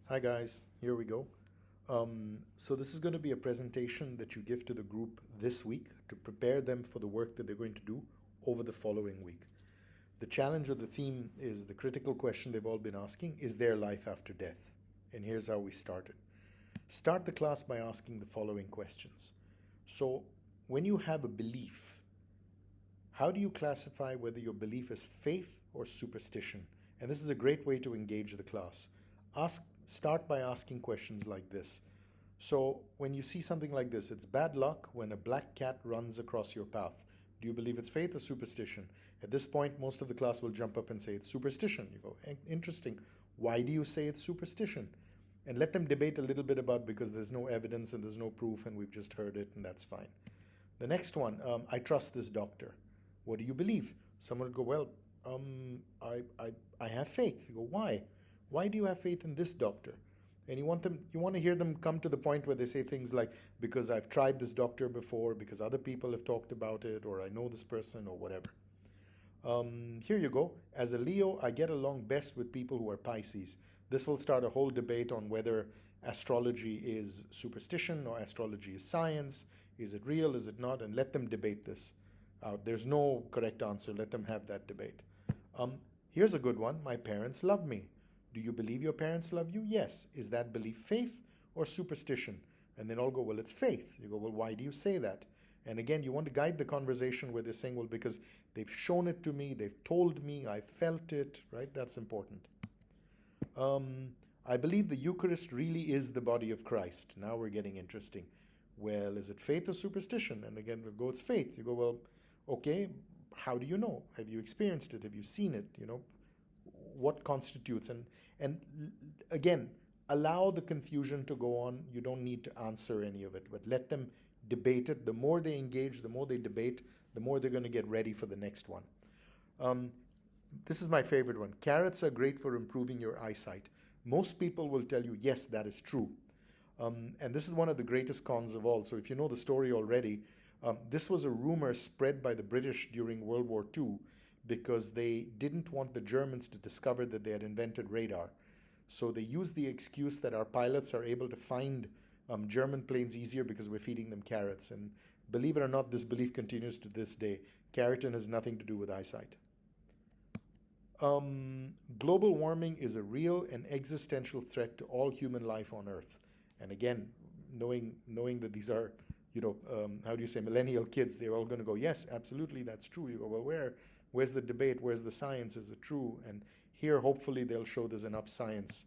Hi guys, here we go. So this is going to be a presentation that you give to the group this week to prepare them for the work that they're going to do over the following week. The challenge or the theme is the critical question they've all been asking, is there life after death? And here's how we started. Start the class by asking the following questions. So when you have a belief, how do you classify whether your belief is faith or superstition? And this is a great way to engage the class. Start by asking questions like this. So when you see something like this, it's bad luck when a black cat runs across your path. Do you believe it's faith or superstition? At this point, most of the class will jump up and say it's superstition. You go, interesting. Why do you say it's superstition? And let them debate a little bit about, because there's no evidence and there's no proof and we've just heard it and that's fine. The next one, I trust this doctor. What do you believe? Someone would go, well, I have faith. You go, why? Why do you have faith in this doctor? And you want to hear them come to the point where they say things like, because I've tried this doctor before, because other people have talked about it, or I know this person, or whatever. Here you go. As a Leo, I get along best with people who are Pisces. This will start a whole debate on whether astrology is superstition or astrology is science. Is it real? Is it not? And let them debate this out. There's no correct answer. Let them have that debate. Here's a good one. My parents love me. Do you believe your parents love you? Yes. Is that belief faith or superstition? And then all go, well, it's faith. You go, well, why do you say that? And again, you want to guide the conversation where they're saying, well, because they've shown it to me, they've told me, I felt it, right? That's important. I believe the Eucharist really is the body of Christ. Now we're getting interesting. Well, is it faith or superstition? And again, we go, it's faith. You go, well, okay, how do you know? Have you experienced it? Have you seen it? What constitutes? And again, allow the confusion to go on. You don't need to answer any of it, but let them debate it. The more they engage, the more they debate, the more they're going to get ready for the next one. This is my favorite one. Carrots are great for improving your eyesight. Most people will tell you, yes, that is true. And this is one of the greatest cons of all. So if you know the story already, this was a rumor spread by the British during World War II because they didn't want the Germans to discover that they had invented radar. So they used the excuse that our pilots are able to find German planes easier because we're feeding them carrots. And believe it or not, this belief continues to this day. Keratin has nothing to do with eyesight. Global warming is a real and existential threat to all human life on Earth. And again, knowing that these are, how do you say, millennial kids, they're all going to go, yes, absolutely, that's true. You go, well, where's the debate? Where's the science? Is it true? And here, hopefully, they'll show there's enough science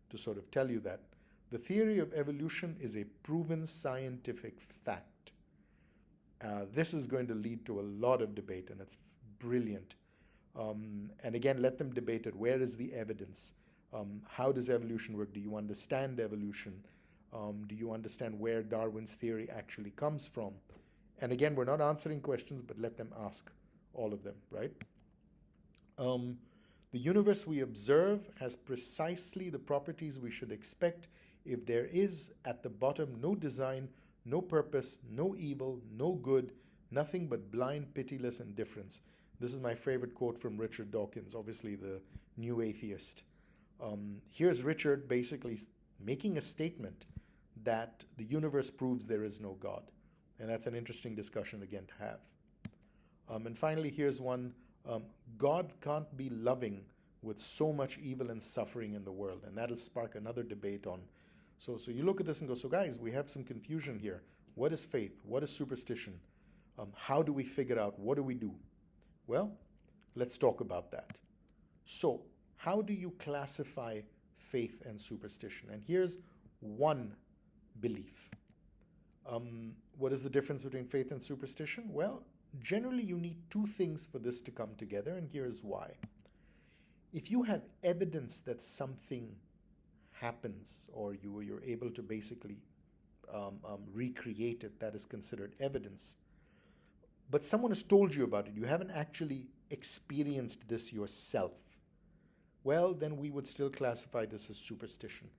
to sort of tell you that. The theory of evolution is a proven scientific fact. This is going to lead to a lot of debate, and it's brilliant. And again, let them debate it. Where is the evidence? How does evolution work? Do you understand evolution? Do you understand where Darwin's theory actually comes from? And again, we're not answering questions, but let them ask all of them, right? The universe we observe has precisely the properties we should expect if there is at the bottom no design, no purpose, no evil, no good, nothing but blind, pitiless indifference. This is my favorite quote from Richard Dawkins, obviously the new atheist. Here's Richard basically making a statement that the universe proves there is no God. And that's an interesting discussion again to have. And finally, here's one. God can't be loving with so much evil and suffering in the world. And that'll spark another debate on. So you look at this and go, so guys, we have some confusion here. What is faith? What is superstition? How do we figure out? What do we do? Well, let's talk about that. So how do you classify faith and superstition? And here's one belief. What is the difference between faith and superstition? Well, generally you need two things for this to come together, and here's why. If you have evidence that something happens, or you're able to basically recreate it, that is considered evidence. But someone has told you about it, you haven't actually experienced this yourself, well, then we would still classify this as superstition,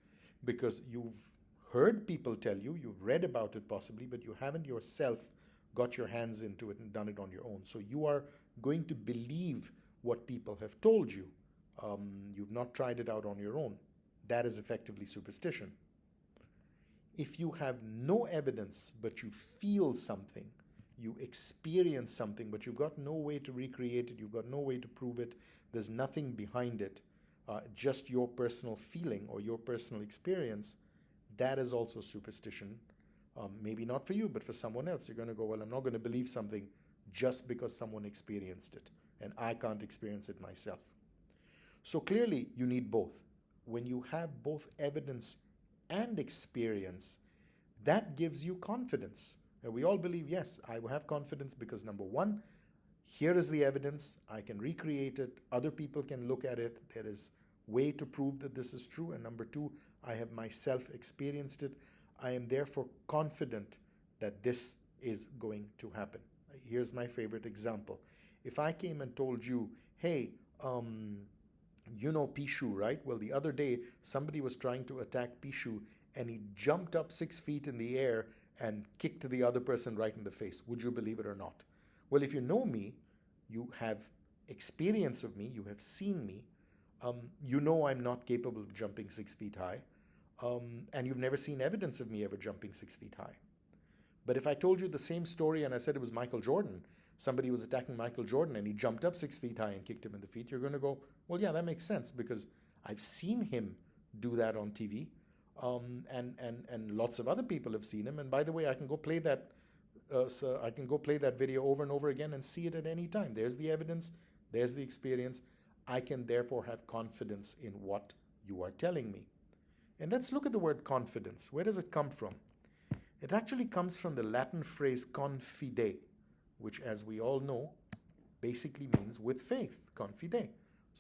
because you've heard people tell you, you've read about it possibly, but you haven't yourself got your hands into it and done it on your own. So you are going to believe what people have told you. You've not tried it out on your own. that is effectively superstition. If you have no evidence, but you feel something, you experience something, but you've got no way to recreate it, you've got no way to prove it, there's nothing behind it, just your personal feeling or your personal experience, that is also superstition. Maybe not for you, but for someone else. You're going to go, well, I'm not going to believe something just because someone experienced it, and I can't experience it myself. So clearly, you need both. When you have both evidence and experience, that gives you confidence. And we all believe, yes, I will have confidence because number one, here is the evidence, I can recreate it, other people can look at it, there is way to prove that this is true, and number two, I have myself experienced it. I am therefore confident that this is going to happen. Here's my favorite example. If I came and told you, hey, you know Pishu, right? Well, the other day, somebody was trying to attack Pishu, and he jumped up 6 feet in the air and kicked the other person right in the face. Would you believe it or not? Well, if you know me, you have experience of me, you have seen me, you know I'm not capable of jumping 6 feet high, and you've never seen evidence of me ever jumping 6 feet high. But if I told you the same story and I said it was Michael Jordan, somebody was attacking Michael Jordan and he jumped up 6 feet high and kicked him in the feet, you're going to go, well, yeah, that makes sense because I've seen him do that on TV, and lots of other people have seen him. And by the way, I can go play that. So I can go play that video over and over again and see it at any time. There's the evidence, there's the experience. I can therefore have confidence in what you are telling me. And let's look at the word confidence. Where does it come from? It actually comes from the Latin phrase confide, which, as we all know, basically means with faith, confide.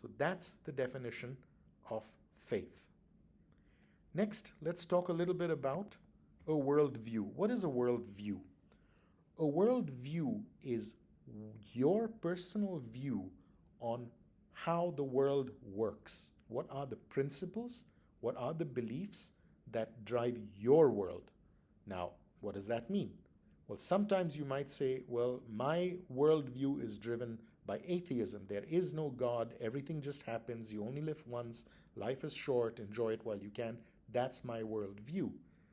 So that's the definition of faith. Next, let's talk a little bit about a worldview. What is a worldview? A worldview is your personal view on how the world works. What are the principles? What are the beliefs that drive your world? Now, what does that mean? Well, sometimes you might say, well, my worldview is driven by atheism. There is no God. Everything just happens. You only live once. Life is short. Enjoy it while you can. That's my worldview.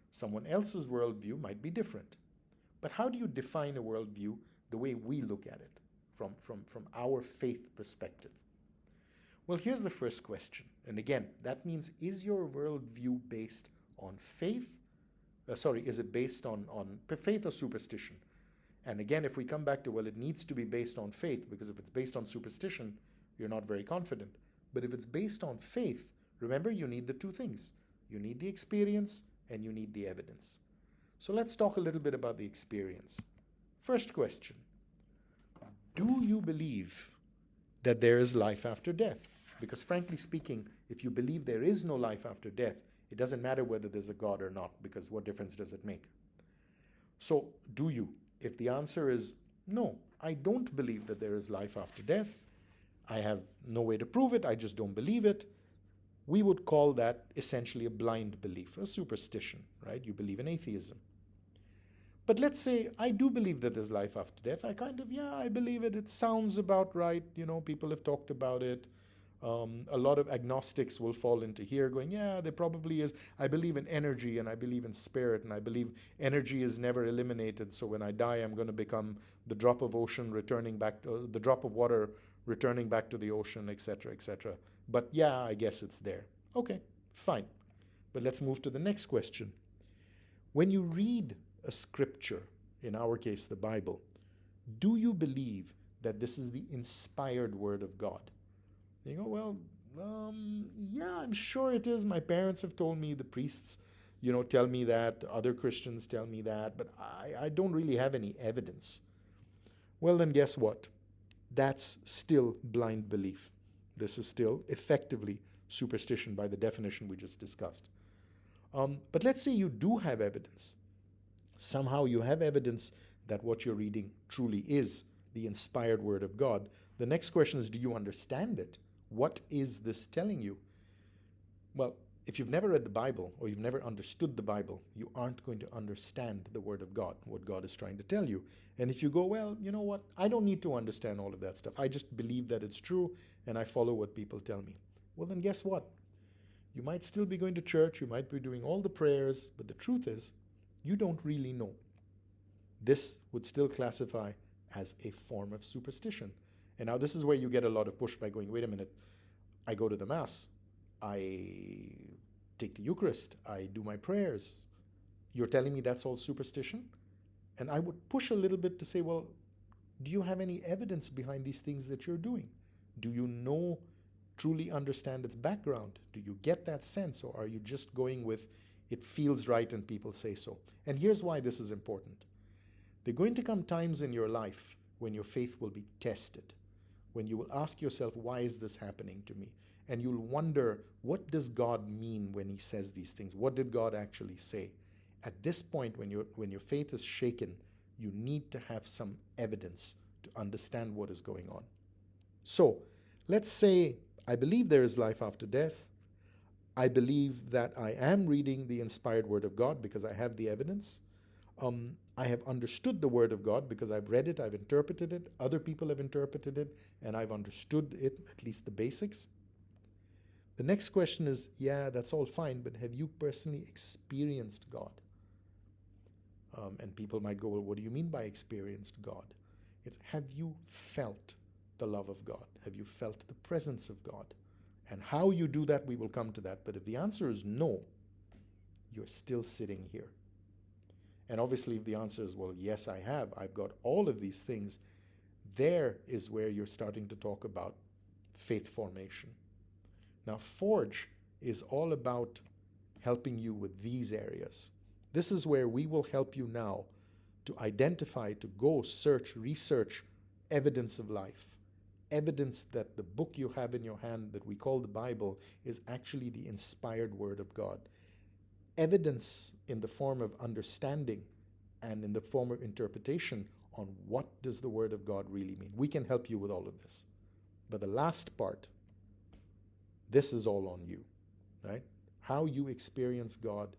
Someone else's worldview might be different. But how do you define a worldview the way we look at it from our faith perspective? Well, here's the first question. And again, that means, is your worldview based on faith? Is it based on faith or superstition? And again, if we come back to, well, it needs to be based on faith, because if it's based on superstition, you're not very confident. But if it's based on faith, remember, you need the two things. You need the experience and you need the evidence. So let's talk a little bit about the experience. First question, do you believe that there is life after death? Because frankly speaking, if you believe there is no life after death, it doesn't matter whether there's a God or not, because what difference does it make? So, do you? If the answer is no, I don't believe that there is life after death, I have no way to prove it, I just don't believe it, we would call that essentially a blind belief, a superstition, right? You believe in atheism. But let's say I do believe that there's life after death. I believe it. It sounds about right. People have talked about it. A lot of agnostics will fall into here going, yeah, there probably is. I believe in energy and I believe in spirit and I believe energy is never eliminated. So when I die, I'm going to become the drop of ocean returning back, the drop of water returning back to the ocean, etc., etc. But yeah, I guess it's there. Okay, fine. But let's move to the next question. When you read a scripture, in our case, the Bible, do you believe that this is the inspired word of God? You go, well, yeah, I'm sure it is. My parents have told me, the priests, tell me that, other Christians tell me that, but I don't really have any evidence. Well, then guess what? That's still blind belief. This is still effectively superstition by the definition we just discussed. But let's say you do have evidence. Somehow you have evidence that what you're reading truly is the inspired word of God. The next question is, do you understand it? What is this telling you? Well, if you've never read the Bible or you've never understood the Bible, you aren't going to understand the word of God, what God is trying to tell you. And if you go, well, you know what? I don't need to understand all of that stuff. I just believe that it's true and I follow what people tell me. Well, then guess what? You might still be going to church, you might be doing all the prayers, but the truth is, you don't really know. This would still classify as a form of superstition. And now this is where you get a lot of pushback going, wait a minute, I go to the Mass, I take the Eucharist, I do my prayers. You're telling me that's all superstition? And I would push a little bit to say, well, do you have any evidence behind these things that you're doing? Do you truly understand its background? Do you get that sense? Or are you just going with, it feels right and people say so? And here's why this is important. There are going to come times in your life when your faith will be tested, when you will ask yourself, why is this happening to me? And you'll wonder, what does God mean when he says these things? What did God actually say? At this point, when your faith is shaken, you need to have some evidence to understand what is going on. So, let's say I believe there is life after death. I believe that I am reading the inspired Word of God because I have the evidence. I have understood the Word of God because I've read it, I've interpreted it, other people have interpreted it, and I've understood it, at least the basics. The next question is, yeah, that's all fine, but have you personally experienced God? And people might go, well, what do you mean by experienced God? It's, have you felt the love of God? Have you felt the presence of God? And how you do that, we will come to that. But if the answer is no, you're still sitting here. And obviously, if the answer is, well, yes, I have, I've got all of these things, there is where you're starting to talk about faith formation. Now, Forge is all about helping you with these areas. This is where we will help you now to identify, to go search, research evidence of life. Evidence that the book you have in your hand that we call the Bible is actually the inspired Word of God. Evidence in the form of understanding and in the form of interpretation on what does the Word of God really mean. We can help you with all of this. But the last part, this is all on you, right? How you experience God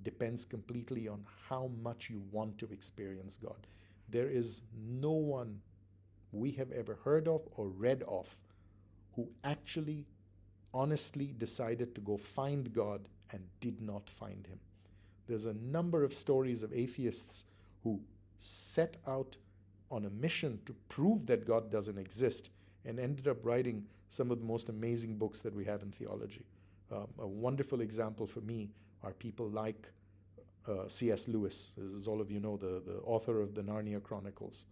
depends completely on how much you want to experience God. There is no one we have ever heard of or read of who actually honestly decided to go find God and did not find him. There's a number of stories of atheists who set out on a mission to prove that God doesn't exist and ended up writing some of the most amazing books that we have in theology. A wonderful example for me are people like C.S. Lewis, as all of you know, the author of the Narnia Chronicles.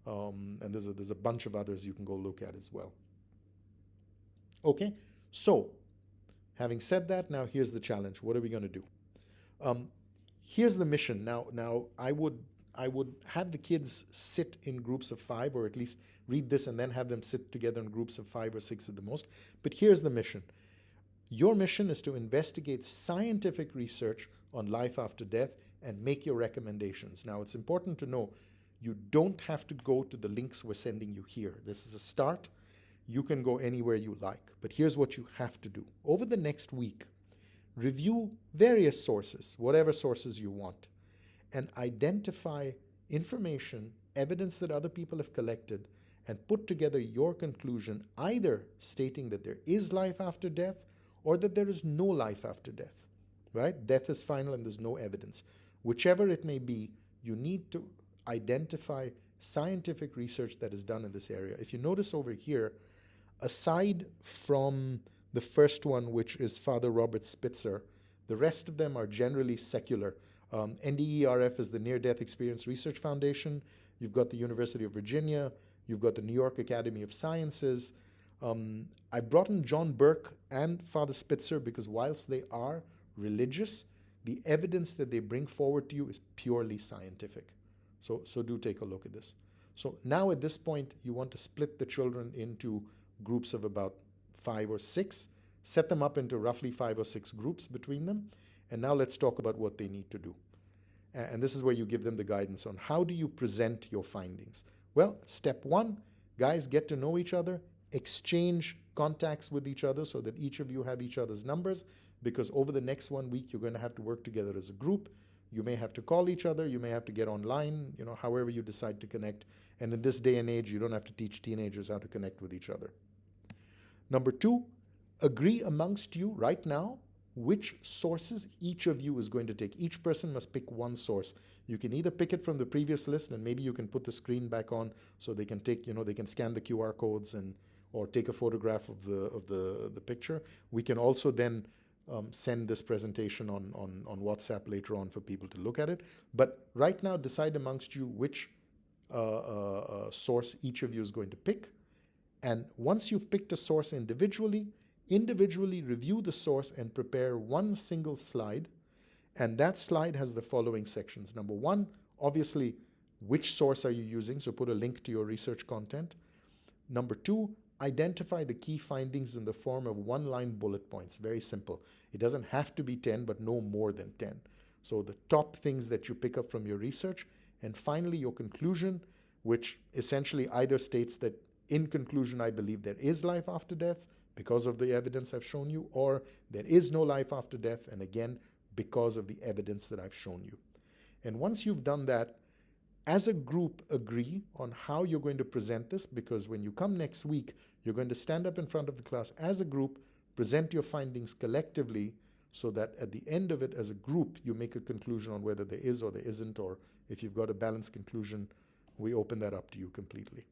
And there's a bunch of others you can go look at as well. Okay, so having said that, now here's the challenge. What are we going to do? Here's the mission. Now I would have the kids sit in groups of 5, or at least read this and then have them sit together in groups of 5 or 6 at the most. But here's the mission. Your mission is to investigate scientific research on life after death and make your recommendations. Now, it's important to know you don't have to go to the links we're sending you here. This is a start. You can go anywhere you like. But here's what you have to do. Over the next week, review various sources, whatever sources you want, and identify information, evidence that other people have collected, and put together your conclusion, either stating that there is life after death or that there is no life after death, right? Death is final and there's no evidence. Whichever it may be, you need to identify scientific research that is done in this area. If you notice over here, aside from the first one, which is Father Robert Spitzer, the rest of them are generally secular. NDERF is the Near-Death Experience Research Foundation. You've got the University of Virginia. You've got the New York Academy of Sciences. I brought in John Burke and Father Spitzer because whilst they are religious, the evidence that they bring forward to you is purely scientific. So do take a look at this. So now at this point, you want to split the children into groups of about 5 or 6, set them up into roughly 5 or 6 groups between them, and now let's talk about what they need to do. And this is where you give them the guidance on how do you present your findings. Well, step 1, guys get to know each other, exchange contacts with each other so that each of you have each other's numbers, because over the next 1 week, you're going to have to work together as a group. You may have to call each other, you may have to get online, however you decide to connect. And in this day and age, you don't have to teach teenagers how to connect with each other. Number 2, agree amongst you right now which sources each of you is going to take. Each person must pick one source. You can either pick it from the previous list, and maybe you can put the screen back on so they can take, they can scan the QR codes and or take a photograph of the picture. We can also then send this presentation on WhatsApp later on for people to look at it. But right now, decide amongst you which source each of you is going to pick. And once you've picked a source individually review the source and prepare one single slide. And that slide has the following sections. Number one, obviously, which source are you using? So put a link to your research content. Number two, identify the key findings in the form of one-line bullet points. Very simple. It doesn't have to be 10, but no more than 10. So the top things that you pick up from your research. And finally, your conclusion, which essentially either states that in conclusion, I believe there is life after death because of the evidence I've shown you, or there is no life after death, and again, because of the evidence that I've shown you. And once you've done that, as a group, agree on how you're going to present this, because when you come next week, you're going to stand up in front of the class as a group, present your findings collectively, so that at the end of it, as a group, you make a conclusion on whether there is or there isn't, or if you've got a balanced conclusion, we open that up to you completely.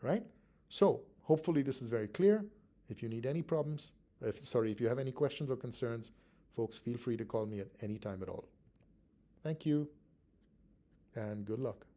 Right? So, hopefully this is very clear. If you need any problems, if you have any questions or concerns, folks, feel free to call me at any time at all. Thank you, and good luck.